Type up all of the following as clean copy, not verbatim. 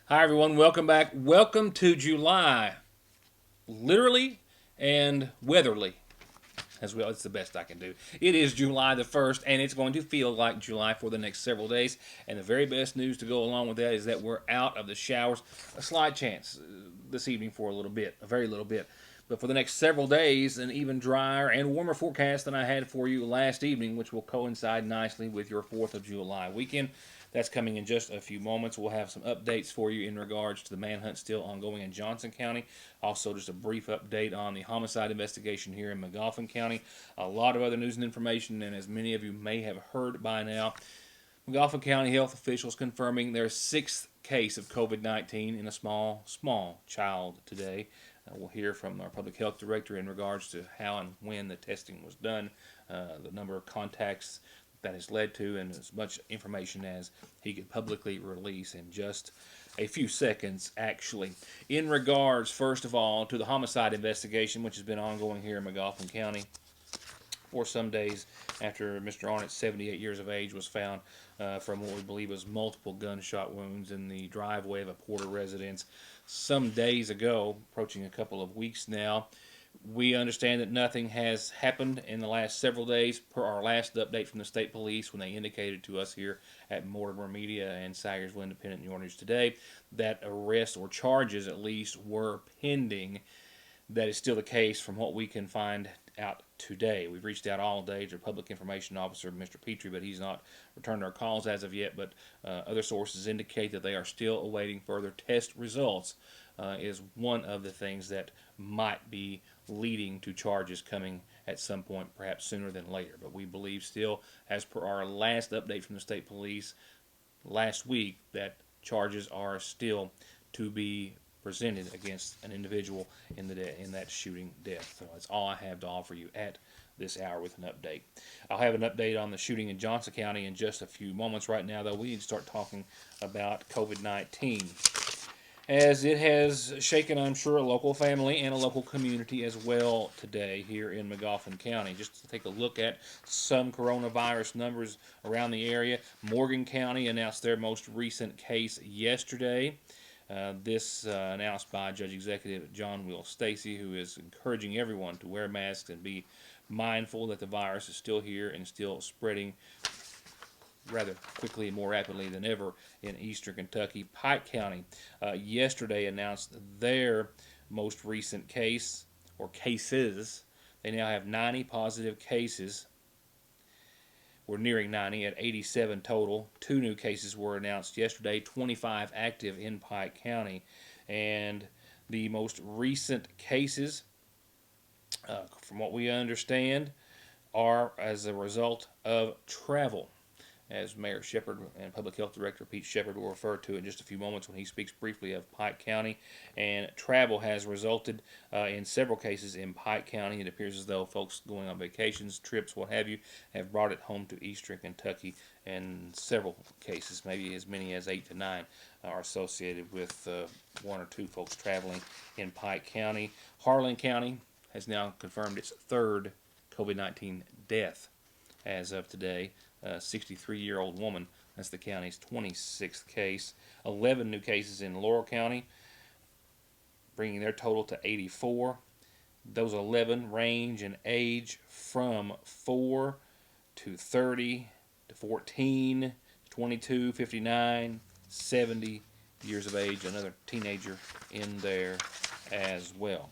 Hi, everyone. Welcome back. Welcome to July. Literally and weatherly as well. It's the best I can do. It is July the 1st, and it's going to feel like July for the next several days. And the very best news to go along with that is that we're out of the showers. A slight chance this evening for a little bit, a very little bit. But for the next several days, an even drier and warmer forecast than I had for you last evening, which will coincide nicely with your 4th of July weekend. That's coming in just a few moments. We'll have some updates for you in regards to the manhunt still ongoing in Johnson County. Also, just a brief update on the homicide investigation here in McGoffin County. A lot of other news and information, and as many of you may have heard by now, McGoffin County health officials confirming their sixth case of COVID-19 in a small child today. We'll hear from our public health director in regards to how and when the testing was done, the number of contacts that has led to, and as much information as he could publicly release in just a few seconds, actually. In regards, first of all, to the homicide investigation, which has been ongoing here in McGoffin County for some days after Mr. Arnott, 78 years of age, was found from what we believe was multiple gunshot wounds in the driveway of a Porter residence some days ago, approaching a couple of weeks now. We understand that nothing has happened in the last several days per our last update from the state police when they indicated to us here at Mortimer Media and Sagersville Independent News today that arrests or charges at least were pending. That is still the case from what we can find out today. We've reached out all day to Public Information Officer Mr. Petrie, but he's not returned our calls as of yet. But other sources indicate that they are still awaiting further test results. Is one of the things that might be leading to charges coming at some point, perhaps sooner than later. But we believe still, as per our last update from the state police last week, that charges are still to be presented against an individual in that shooting death. So that's all I have to offer you at this hour with an update. I'll have an update on the shooting in Johnson County in just a few moments. Right now, though, we need to start talking about COVID-19, as it has shaken, I'm sure, a local family and a local community as well today here in McGoffin County. Just to take a look at some coronavirus numbers around the area, Morgan County announced their most recent case yesterday. This announced by Judge Executive John Will Stacy, who is encouraging everyone to wear masks and be mindful that the virus is still here and still spreading rather quickly and more rapidly than ever in eastern Kentucky. Pike County yesterday announced their most recent case, or cases. They now have 90 positive cases. We're nearing 90 at 87 total. 2 new cases were announced yesterday, 25 active in Pike County. And the most recent cases, from what we understand, are as a result of travel, as Mayor Shepard and Public Health Director Pete Shepard will refer to in just a few moments when he speaks briefly of Pike County. And travel has resulted in several cases in Pike County. It appears as though folks going on vacations, trips, what have you, have brought it home to eastern Kentucky. And several cases, maybe as many as 8 to 9, are associated with 1 or 2 folks traveling in Pike County. Harlan County has now confirmed its 3rd COVID-19 death as of today. A 63-year-old woman. That's the county's 26th case. 11 new cases in Laurel County, bringing their total to 84. Those 11 range in age from 4 to 30 to 14 to 22, 59, 70 years of age. Another teenager in there as well.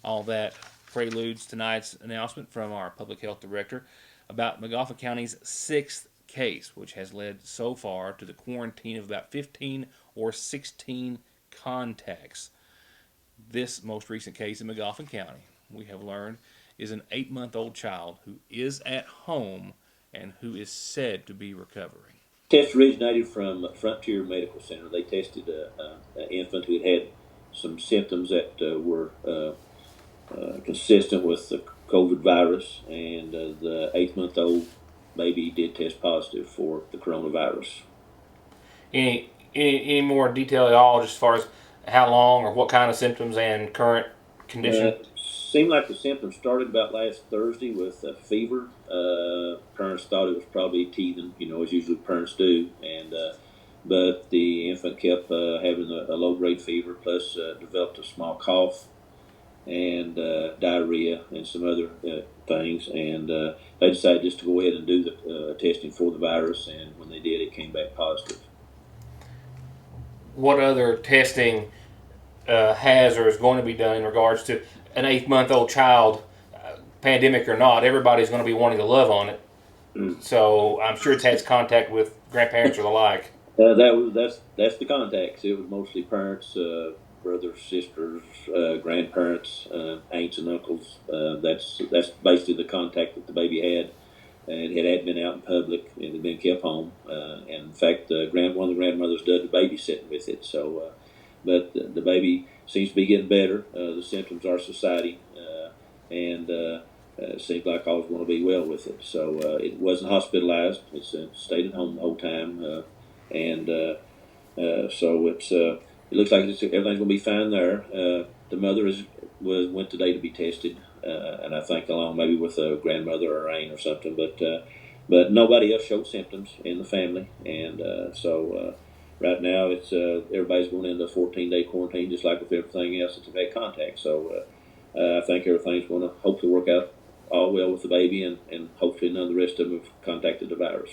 All that preludes tonight's announcement from our public health director about McGoffin County's 6th case, which has led so far to the quarantine of about 15 or 16 contacts. This most recent case in McGoffin County, we have learned, is an 8-month-old child who is at home and who is said to be recovering. Test originated from Frontier Medical Center. They tested an infant who had some symptoms that were consistent with the COVID virus, and the 8-month-old baby did test positive for the coronavirus. Any more detail at all, just as far as how long or what kind of symptoms and current condition? Seemed like the symptoms started about last Thursday with fever. Parents thought it was probably teething, as usually parents do, and but the infant kept having a low grade fever, plus developed a small cough and diarrhea and some other things. And they decided just to go ahead and do the testing for the virus. And when they did, it came back positive. What other testing has or is going to be done in regards to an 8-month old child, pandemic or not? Everybody's going to be wanting to love on it. So I'm sure it's had contact with grandparents or the like. That's the contacts. It was mostly parents, brothers, sisters, grandparents, aunts and uncles. That's basically the contact that the baby had, and it had been out in public and had been kept home. And in fact, one of the grandmothers did the babysitting with it. So, but the baby seems to be getting better. The symptoms are subsiding, and it seems like all's going to be well with it. So it wasn't hospitalized. It's stayed at home the whole time, and so it looks like everything's going to be fine there. The mother went today to be tested, and I think along maybe with a grandmother or aunt or something. But nobody else showed symptoms in the family, and so right now it's everybody's going into a 14-day quarantine, just like with everything else that's had contact. So I think everything's going to hopefully work out all well with the baby, and hopefully none of the rest of them have contacted the virus.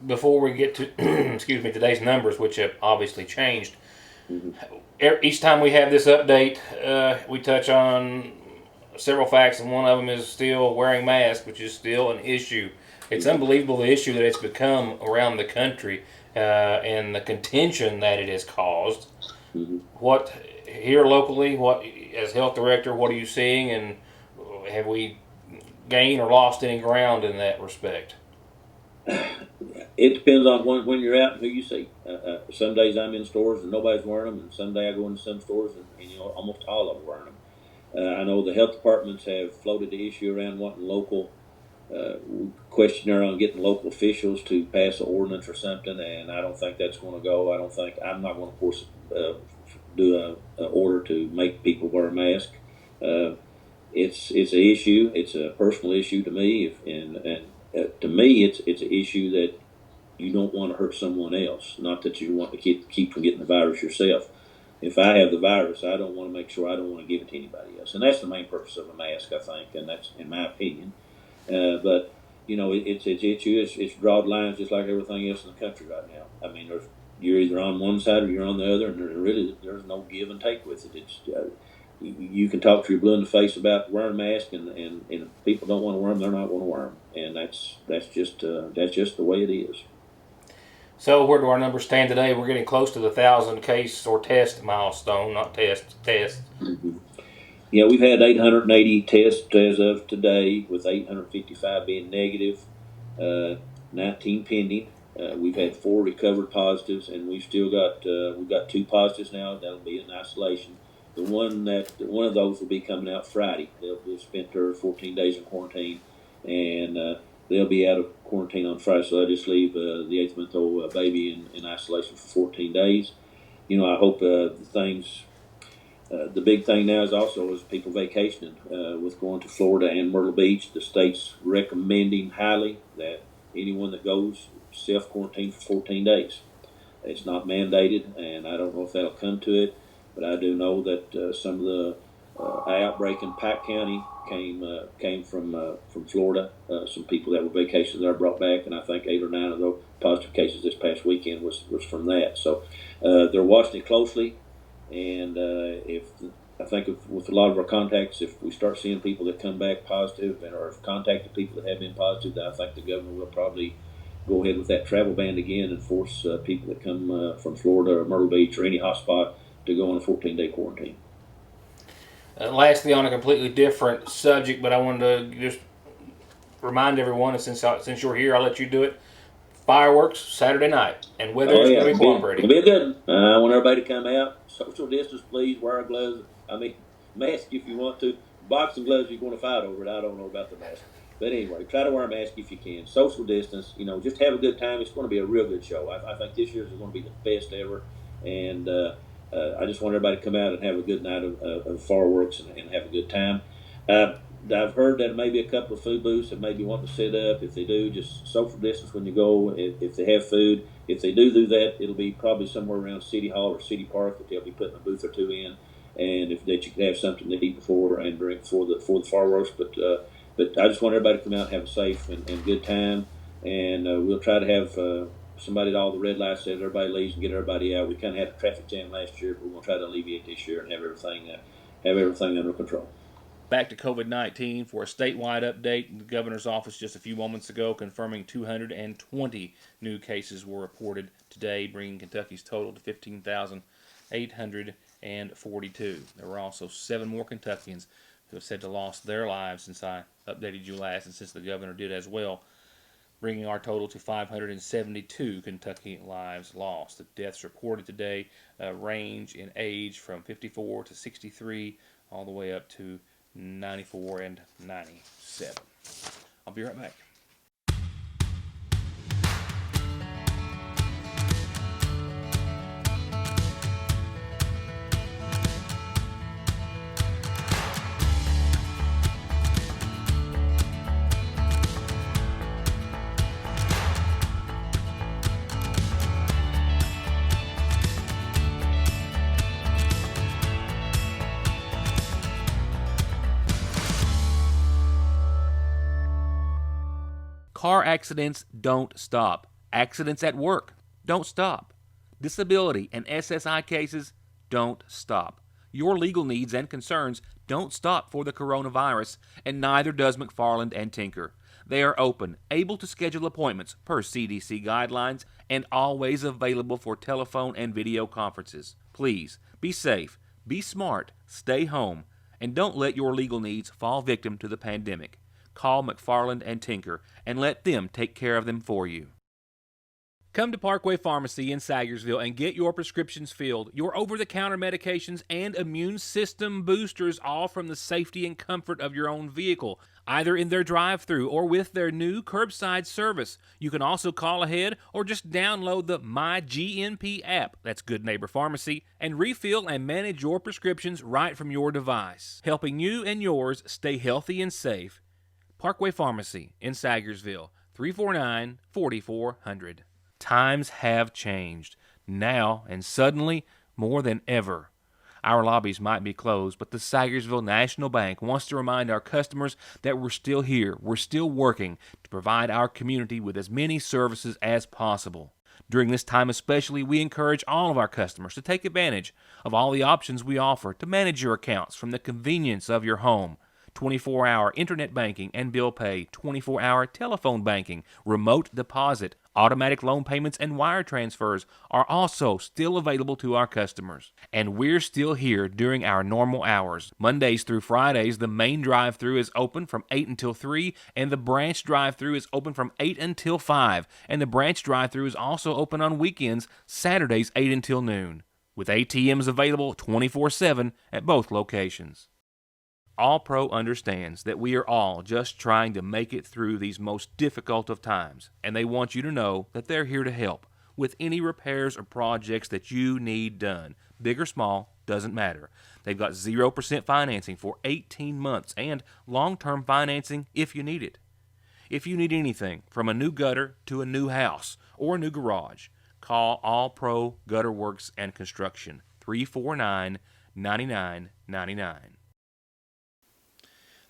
Before we get to excuse me, today's numbers, which have obviously changed, Mm-hmm. each time we have this update, we touch on several facts, and one of them is still wearing masks, which is still an issue. It's unbelievable the issue that it's become around the country, and the contention that it has caused. Mm-hmm. What here locally? What as health director? What are you seeing, and have we gained or lost any ground in that respect? It depends on when you're out and who you see. Some days I'm in stores and nobody's wearing them, and some day I go into some stores and almost all of them wearing them. I know the health departments have floated the issue around wanting local questionnaire on getting local officials to pass an ordinance or something, and I don't think that's going to go. I'm not going to force do a order to make people wear a mask. Uh, it's an issue. It's a personal issue to me, and to me, it's an issue that you don't want to hurt someone else. Not that you want to keep from getting the virus yourself. If I have the virus, I don't want to make sure I don't want to give it to anybody else, and that's the main purpose of a mask, I think, and that's in my opinion. But it's issue. It's broad lines, just like everything else in the country right now. I mean, you're either on one side or you're on the other, and there's no give and take with it. It's you can talk to your blue in the face about wearing a mask, and if people don't want to wear them, they're not going to wear them, and that's just the way it is. So where do our numbers stand today? We're getting close to the 1,000 case or test milestone, not test. Mm-hmm. Yeah, we've had 880 tests as of today, with 855 being negative, 19 pending. We've had 4 recovered positives, and we've got 2 positives now. That'll be in isolation. One of those will be coming out Friday. They'll spent their 14 days in quarantine, and they'll be out of quarantine on Friday. So they'll just leave the 8-month-old baby in isolation for 14 days. I hope things. The big thing now is people vacationing with going to Florida and Myrtle Beach. The state's recommending highly that anyone that goes self quarantine for 14 days. It's not mandated, and I don't know if that'll come to it, but I do know that some of the outbreak in Pike County came from Florida. Some people that were vacationing there brought back, and I think 8 or 9 of those positive cases this past weekend was from that. So they're watching it closely. And with a lot of our contacts, if we start seeing people that come back positive or have contacted people that have been positive, then I think the governor will probably go ahead with that travel ban again and force people that come from Florida or Myrtle Beach or any hotspot to go on a 14-day quarantine. Lastly, on a completely different subject, but I wanted to just remind everyone, and since you're here, I'll let you do it. Fireworks Saturday night, and weather is going to be cooperating. It'll be a good one. I want everybody to come out. Social distance, please. Wear gloves. I mean, mask if you want to. Boxing gloves if you're going to fight over it. I don't know about the mask. But anyway, try to wear a mask if you can. Social distance. Just have a good time. It's going to be a real good show. I think this year's is going to be the best ever. And I just want everybody to come out and have a good night of fireworks and have a good time. I've heard that maybe a couple of food booths that maybe want to set up. If they do, just social distance when you go. If they have food, if they do that, it'll be probably somewhere around City Hall or City Park that they'll be putting a booth or two in, and if that you can have something to eat before and drink for the fireworks. But I just want everybody to come out and have a safe and good time, and we'll try to have. Somebody at all the red lights says everybody leaves and get everybody out. We kind of had a traffic jam last year, but we're going to try to alleviate this year and have everything under control. Back to COVID-19 for a statewide update. The governor's office just a few moments ago confirming 220 new cases were reported today, bringing Kentucky's total to 15,842. There were also 7 more Kentuckians who have said to lost their lives since I updated you last, and since the governor did as well, bringing our total to 572 Kentucky lives lost. The deaths reported today range in age from 54 to 63, all the way up to 94 and 97. I'll be right back. Car accidents don't stop. Accidents at work don't stop. Disability and SSI cases don't stop. Your legal needs and concerns don't stop for the coronavirus, and neither does McFarland and Tinker. They are open, able to schedule appointments per CDC guidelines, and always available for telephone and video conferences. Please, be safe, be smart, stay home, and don't let your legal needs fall victim to the pandemic. Call McFarland and Tinker and let them take care of them for you. Come to Parkway Pharmacy in Sagersville and get your prescriptions filled, your over-the-counter medications, and immune system boosters, all from the safety and comfort of your own vehicle, either in their drive-thru or with their new curbside service. You can also call ahead or just download the MyGNP app, that's Good Neighbor Pharmacy, and refill and manage your prescriptions right from your device, helping you and yours stay healthy and safe. Parkway Pharmacy in Sagersville, 349-4400. Times have changed, now and suddenly more than ever. Our lobbies might be closed, but the Sagersville National Bank wants to remind our customers that we're still here, we're still working to provide our community with as many services as possible. During this time especially, we encourage all of our customers to take advantage of all the options we offer to manage your accounts from the convenience of your home. 24-hour internet banking and bill pay, 24-hour telephone banking, remote deposit, automatic loan payments, and wire transfers are also still available to our customers. And we're still here during our normal hours. Mondays through Fridays, the main drive-thru is open from 8 until 3, and the branch drive-thru is open from 8 until 5. And the branch drive-thru is also open on weekends, Saturdays 8 until noon, with ATMs available 24/7 at both locations. All Pro understands that we are all just trying to make it through these most difficult of times, and they want you to know that they're here to help with any repairs or projects that you need done. Big or small, doesn't matter. They've got 0% financing for 18 months and long-term financing if you need it. If you need anything from a new gutter to a new house or a new garage, call All Pro Gutter Works and Construction, 349-9999.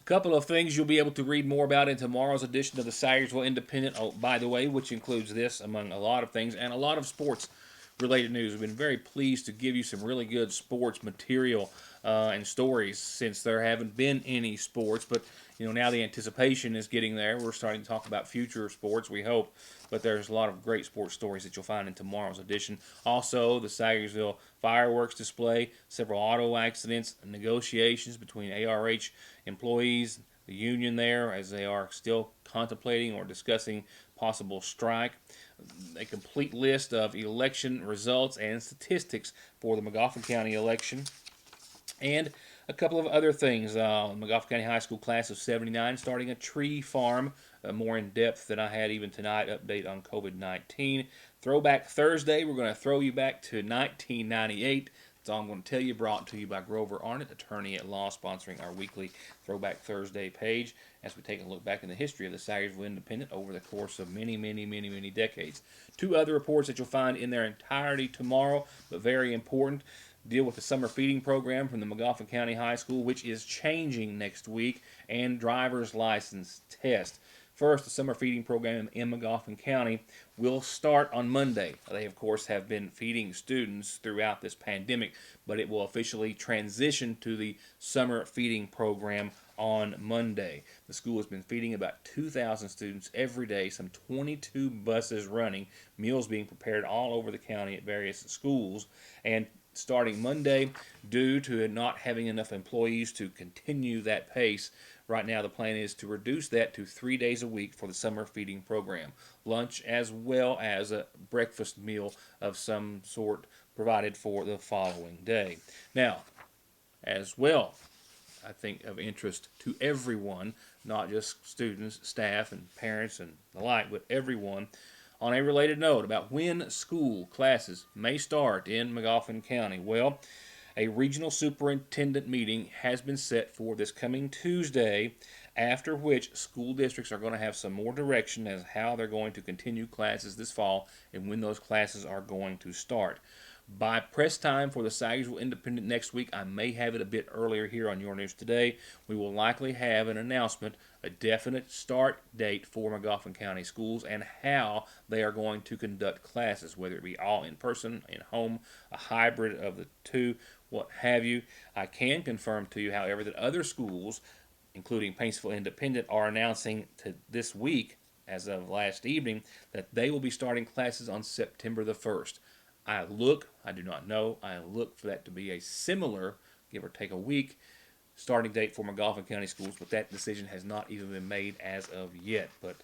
Couple of things you'll be able to read more about in tomorrow's edition of the Sagersville Independent, by the way, which includes this, among a lot of things, and a lot of sports-related news. We've been very pleased to give you some really good sports material and stories since there haven't been any sports, but now the anticipation is getting there. We're starting to talk about future sports, we hope, but there's a lot of great sports stories that you'll find in tomorrow's edition. Also, the Sagersville fireworks display, several auto accidents, negotiations between ARH employees, the union there, as they are still contemplating or discussing possible strike, a complete list of election results and statistics for the Magoffin County election, and a couple of other things. Magoffin County High School class of 79 starting a tree farm, more in depth than I had even tonight, update on COVID-19. Throwback Thursday, we're going to throw you back to 1998. It's That's all I'm going to tell you. Brought to you by Grover Arnott, attorney at law, sponsoring our weekly Throwback Thursday page as we take a look back in the history of the Sagersville Independent over the course of many decades. Two other reports that you'll find in their entirety tomorrow, but very important, deal with the summer feeding program from the Magoffin County High School, which is changing next week, and driver's license test. First, the summer feeding program in Magoffin County will start on Monday. They, of course, have been feeding students throughout this pandemic, but it will officially transition to the summer feeding program on Monday. The school has been feeding about 2,000 students every day, some 22 buses running, meals being prepared all over the county at various schools, and starting Monday, due to not having enough employees to continue that pace, right now the plan is to reduce that to 3 days a week for the summer feeding program. Lunch as well as a breakfast meal of some sort provided for the following day. Now, as well, I think of interest to everyone, not just students, staff, and parents and the like, but everyone, on a related note about when school classes may start in Magoffin County. Well, a regional superintendent meeting has been set for this coming Tuesday, after which school districts are going to have some more direction as how they're going to continue classes this fall and when those classes are going to start. By press time for the Sagersville Independent next week, I may have it a bit earlier here on Your News Today. We will likely have an announcement, a definite start date for Magoffin County schools and how they are going to conduct classes, whether it be all in person, in home, a hybrid of the two, what have you. I can confirm to you, however, that other schools, including Paintsville Independent, are announcing to this week, as of last evening, that they will be starting classes on September the 1st. I do not know, I look for that to be a similar, give or take a week, starting date for Magoffin County schools, but that decision has not even been made as of yet. But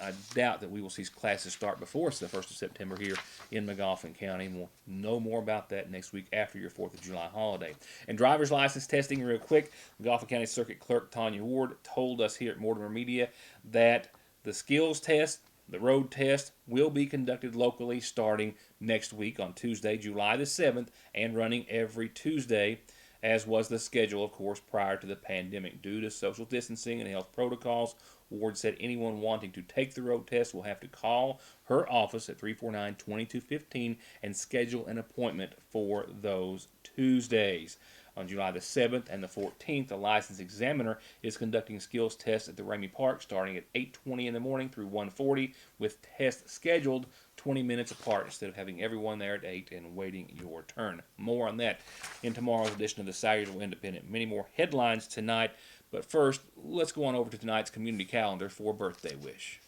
I doubt that we will see classes start before the 1st of September here in Magoffin County. And we'll know more about that next week after your 4th of July holiday. And driver's license testing, real quick, Magoffin County Circuit Clerk Tanya Ward told us here at Mortimer Media that the skills test, the road test, will be conducted locally starting next week on Tuesday, July the 7th, and running every Tuesday, as was the schedule, of course, prior to the pandemic. Due to social distancing and health protocols, Ward said anyone wanting to take the road test will have to call her office at 349-2215 and schedule an appointment for those Tuesdays. On July the 7th and the 14th, the license examiner is conducting skills tests at the Ramey Park starting at 8:20 in the morning through 1:40, with tests scheduled 20 minutes apart instead of having everyone there at 8 and waiting your turn. More on that in tomorrow's edition of the Sagersville Independent. Many more headlines tonight, but first, let's go on over to tonight's community calendar for Birthday Wish.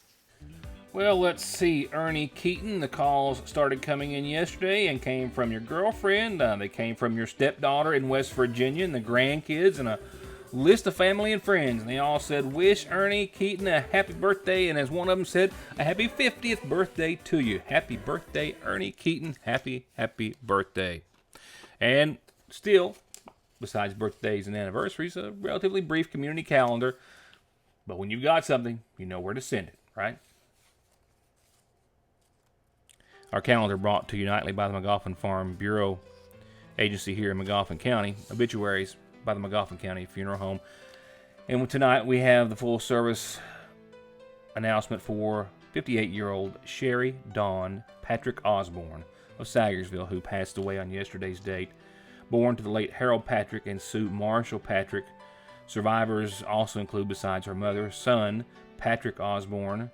Well, let's see. Ernie Keaton, the calls started coming in yesterday and came from your girlfriend. They came from your stepdaughter in West Virginia and the grandkids and a list of family and friends. And they all said, wish Ernie Keaton a happy birthday. And as one of them said, a happy 50th birthday to you. Happy birthday, Ernie Keaton. Happy birthday. And still, besides birthdays and anniversaries, a relatively brief community calendar. But when you've got something, you know where to send it, right? Our calendar brought to you nightly by the Magoffin Farm Bureau Agency here in Magoffin County. Obituaries by the Magoffin County Funeral Home. And tonight we have the full service announcement for 58-year-old Sherry Dawn Patrick Osborne of Sagersville, who passed away on yesterday's date. Born to the late Harold Patrick and Sue Marshall Patrick. Survivors also include, besides her mother, son Patrick Osborne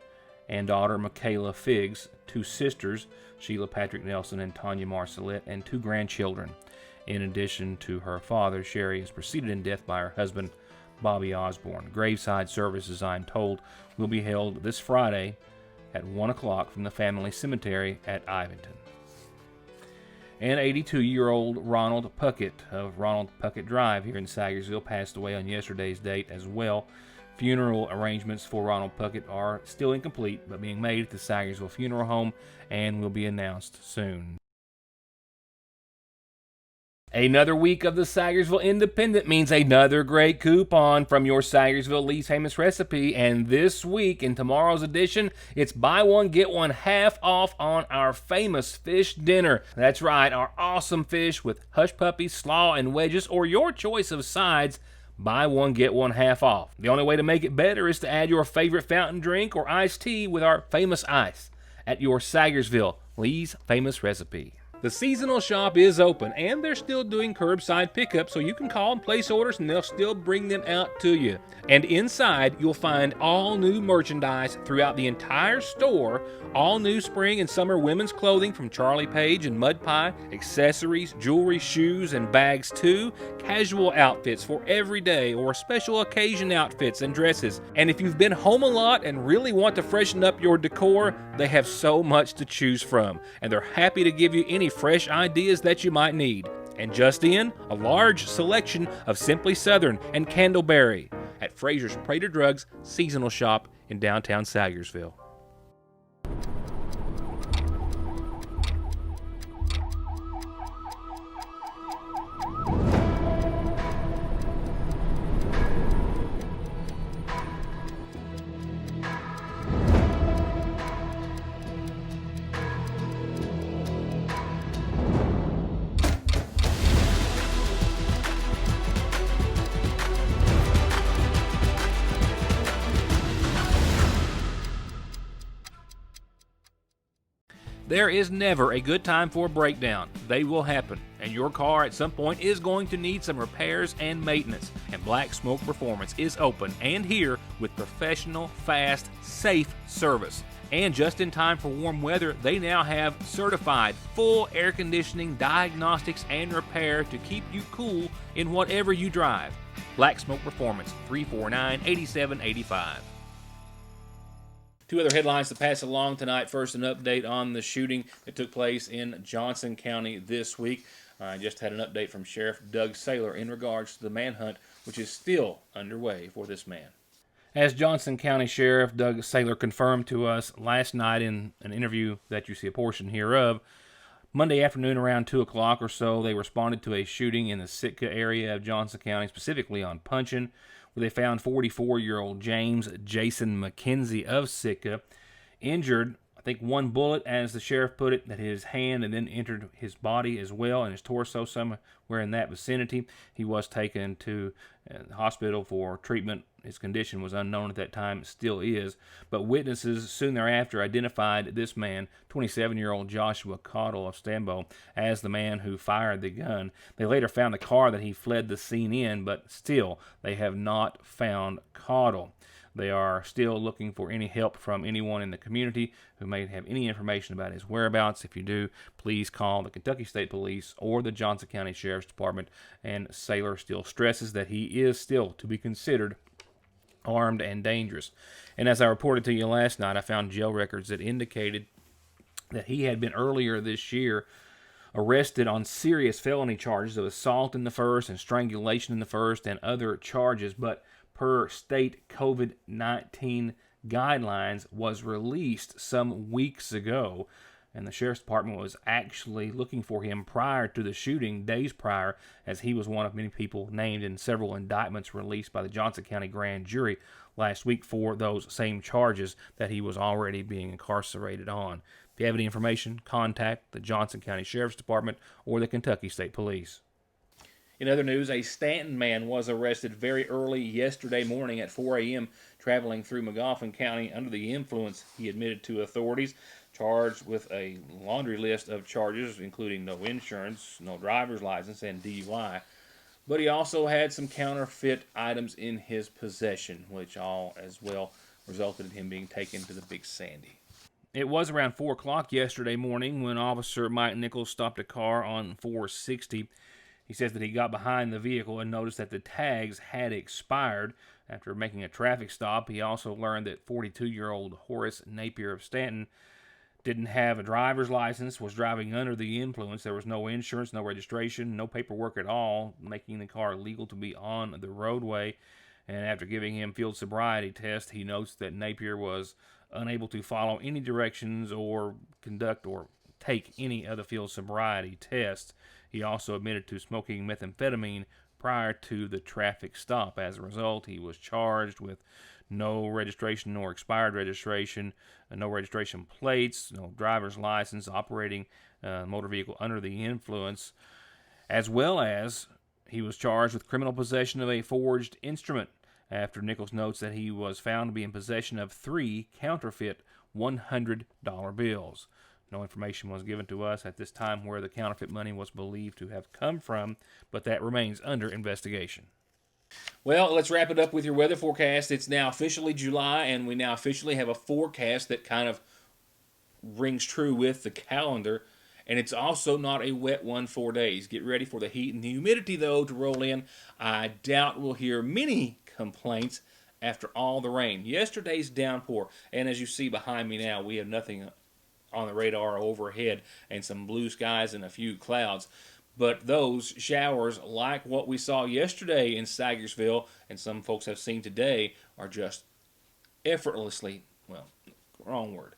and daughter Michaela Figgs, two sisters, Sheila Patrick Nelson and Tanya Marcelette, and two grandchildren. In addition to her father, Sherry is preceded in death by her husband, Bobby Osborne. Graveside services, I'm told, will be held this Friday at 1 o'clock from the family cemetery at Ivanton. And 82-year-old Ronald Puckett of Ronald Puckett Drive here in Sagersville passed away on yesterday's date as well. Funeral arrangements for Ronald Puckett are still incomplete, but being made at the Sagersville Funeral Home and will be announced soon. Another week of the Sagersville Independent means another great coupon from your Sagersville Lee's Famous Recipe. And this week, in tomorrow's edition, it's buy one, get one half off on our famous fish dinner. That's right, our awesome fish with hush puppies, slaw, and wedges, or your choice of sides. Buy one, get one half off. The only way to make it better is to add your favorite fountain drink or iced tea with our famous ice at your Sagersville Lee's Famous Recipe. The seasonal shop is open, and they're still doing curbside pickup, so you can call and place orders, and they'll still bring them out to you. And inside, you'll find all new merchandise throughout the entire store, all new spring and summer women's clothing from Charlie Page and Mud Pie, accessories, jewelry, shoes, and bags too, casual outfits for everyday or special occasion outfits and dresses. And if you've been home a lot and really want to freshen up your decor, they have so much to choose from, and they're happy to give you any fresh ideas that you might need. And just in, a large selection of Simply Southern and Candleberry at Fraser's Prater Drugs seasonal shop in downtown Sagersville. There is never a good time for a breakdown. They will happen, and your car at some point is going to need some repairs and maintenance. And Black Smoke Performance is open and here with professional, fast, safe service. And just in time for warm weather, they now have certified full air conditioning, diagnostics, and repair to keep you cool in whatever you drive. Black Smoke Performance, 349-8785. Two other headlines to pass along tonight. First, an update on the shooting that took place in Johnson County this week. I just had an update from Sheriff Doug Saylor in regards to the manhunt, which is still underway for this man. As Johnson County Sheriff Doug Saylor confirmed to us last night in an interview that you see a portion here of, Monday afternoon around 2 o'clock or so, they responded to a shooting in the Sitka area of Johnson County, specifically on Punchin, where they found 44-year-old James Jason McKenzie of Sitka injured, I think one bullet, as the sheriff put it, that his hand and then entered his body as well and his torso somewhere in that vicinity. He was taken to the hospital for treatment. His condition was unknown at that time, still is, but witnesses soon thereafter identified this man, 27-year-old Joshua Caudill of Stambo, as the man who fired the gun. They later found the car that he fled the scene in, but still, they have not found Caudill. They are still looking for any help from anyone in the community who may have any information about his whereabouts. If you do, please call the Kentucky State Police or the Johnson County Sheriff's Department. And Saylor still stresses that he is still to be considered armed and dangerous. And as I reported to you last night, I found jail records that indicated that he had been earlier this year arrested on serious felony charges of assault in the first and strangulation in the first and other charges, but per state COVID-19 guidelines was released some weeks ago. And the Sheriff's Department was actually looking for him prior to the shooting, days prior, as he was one of many people named in several indictments released by the Johnson County Grand Jury last week for those same charges that he was already being incarcerated on. If you have any information, contact the Johnson County Sheriff's Department or the Kentucky State Police. In other news, a Stanton man was arrested very early yesterday morning at 4 a.m. traveling through Magoffin County under the influence, he admitted to authorities, charged with a laundry list of charges, including no insurance, no driver's license, and DUI. But he also had some counterfeit items in his possession, which all as well resulted in him being taken to the Big Sandy. It was around 4 o'clock yesterday morning when Officer Mike Nichols stopped a car on 460. He says that he got behind the vehicle and noticed that the tags had expired. After making a traffic stop, he also learned that 42-year-old Horace Napier of Stanton didn't have a driver's license, was driving under the influence. There was no insurance, no registration, no paperwork at all, making the car legal to be on the roadway. And after giving him field sobriety test, he notes that Napier was unable to follow any directions or conduct or take any of the field sobriety tests. He also admitted to smoking methamphetamine prior to the traffic stop. As a result, he was charged with no registration nor expired registration, no registration plates, no driver's license, operating motor vehicle under the influence, as well as he was charged with criminal possession of a forged instrument after Nichols notes that he was found to be in possession of 3 counterfeit $100 bills. No information was given to us at this time where the counterfeit money was believed to have come from, but that remains under investigation. Well, let's wrap it up with your weather forecast. It's now officially July, and we now officially have a forecast that kind of rings true with the calendar. And it's also not a wet one 4 days. Get ready for the heat and the humidity, though, to roll in. I doubt we'll hear many complaints after all the rain. Yesterday's downpour, and as you see behind me now, we have nothing on the radar overhead and some blue skies and a few clouds. But those showers, like what we saw yesterday in Sagersville, and some folks have seen today, are just effortlessly, well, wrong word,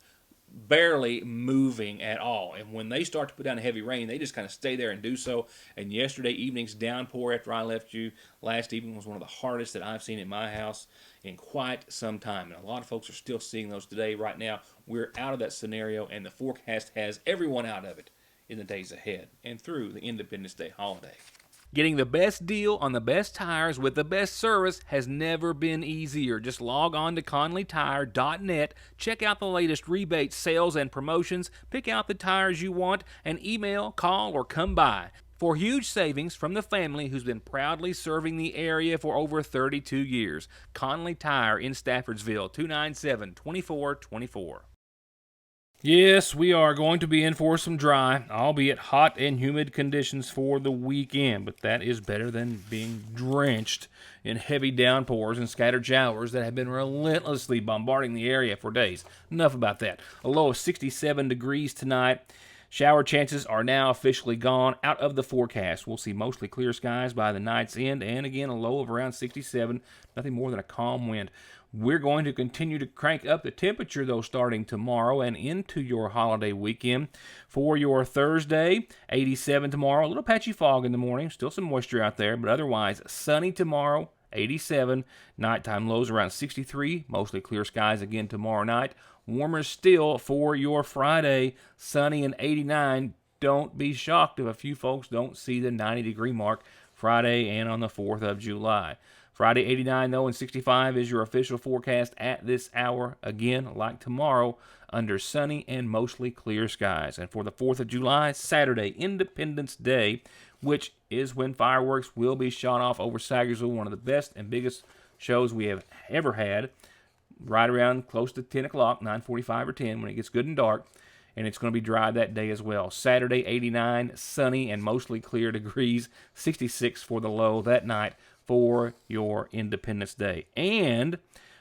barely moving at all. And when they start to put down heavy rain, they just kind of stay there and do so. And yesterday evening's downpour after I left you last evening was one of the hardest that I've seen in my house in quite some time. And a lot of folks are still seeing those today. Right now, we're out of that scenario, and the forecast has everyone out of it in the days ahead and through the Independence Day holiday. Getting the best deal on the best tires with the best service has never been easier. Just log on to ConleyTire.net, check out the latest rebates, sales, and promotions, pick out the tires you want, and email, call, or come by. For huge savings from the family who's been proudly serving the area for over 32 years. Conley Tire in Staffordsville, 297-2424. Yes, we are going to be in for some dry, albeit hot and humid conditions for the weekend, but that is better than being drenched in heavy downpours and scattered showers that have been relentlessly bombarding the area for days. Enough about that. A low of 67 degrees tonight. Shower chances are now officially gone out of the forecast. We'll see mostly clear skies by the night's end, and again a low of around 67, nothing more than a calm wind. We're going to continue to crank up the temperature, though, starting tomorrow and into your holiday weekend. For your Thursday, 87 tomorrow, a little patchy fog in the morning, still some moisture out there, but otherwise sunny tomorrow, 87. Nighttime lows around 63, mostly clear skies again tomorrow night. Warmer still for your Friday, sunny and 89. Don't be shocked if a few folks don't see the 90-degree mark Friday and on the 4th of July. Friday, 89, though, and 65 is your official forecast at this hour. Again, like tomorrow, under sunny and mostly clear skies. And for the 4th of July, Saturday, Independence Day, which is when fireworks will be shot off over Sagersville, one of the best and biggest shows we have ever had, right around close to 10 o'clock, 9:45 or 10, when it gets good and dark. And it's going to be dry that day as well. Saturday, 89, sunny and mostly clear degrees, 66 for the low that night for your Independence Day. And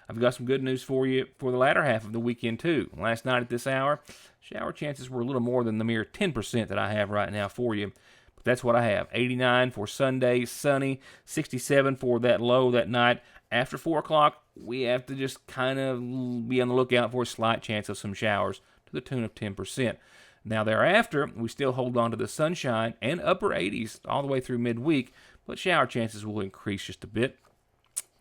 I've got some good news for you for the latter half of the weekend, too. Last night at this hour, shower chances were a little more than the mere 10% that I have right now for you. But that's what I have. 89 for Sunday, sunny, 67 for that low that night. After 4 o'clock, we have to just kind of be on the lookout for a slight chance of some showers to the tune of 10%. Now thereafter, we still hold on to the sunshine and upper 80s all the way through midweek, but shower chances will increase just a bit.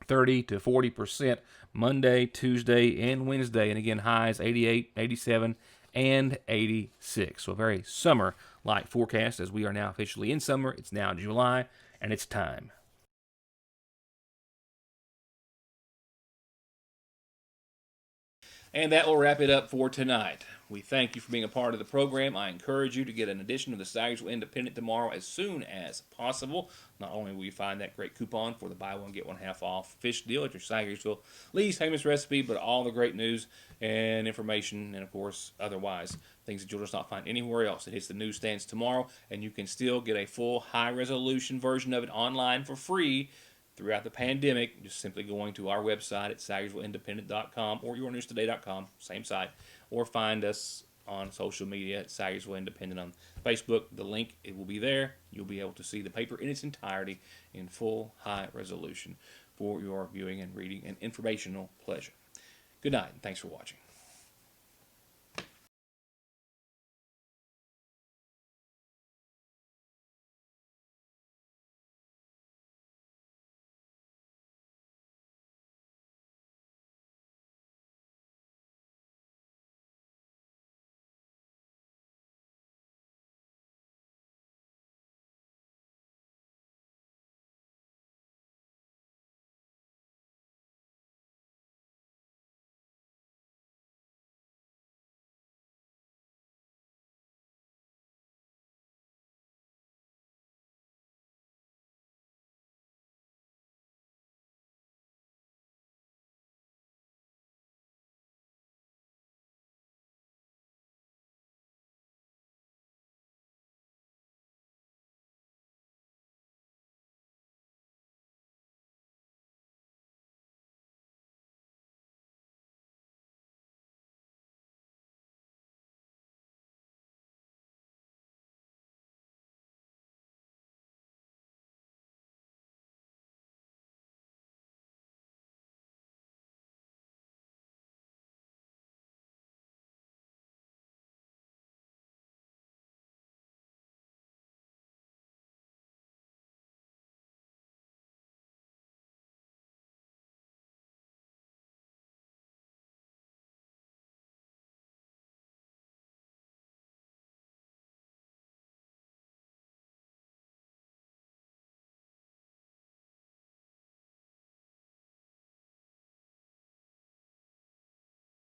30 to 40% Monday, Tuesday, and Wednesday. And again, highs 88, 87, and 86. So a very summer-like forecast as we are now officially in summer. It's now July, and it's time. And that will wrap it up for tonight. We thank you for being a part of the program. I encourage you to get an edition of the Sagersville Independent tomorrow as soon as possible. Not only will you find that great coupon for the buy one, get one half off fish deal at your Sagersville Lee's famous recipe, but all the great news and information, and of course, otherwise, things that you'll just not find anywhere else. It hits the newsstands tomorrow, and you can still get a full high-resolution version of it online for free throughout the pandemic, just simply going to our website at SagersvilleIndependent.com or YourNewsToday.com, same site, or find us on social media at Sagersville Independent on Facebook. The link, it will be there. You'll be able to see the paper in its entirety in full high resolution for your viewing and reading and informational pleasure. Good night, and thanks for watching.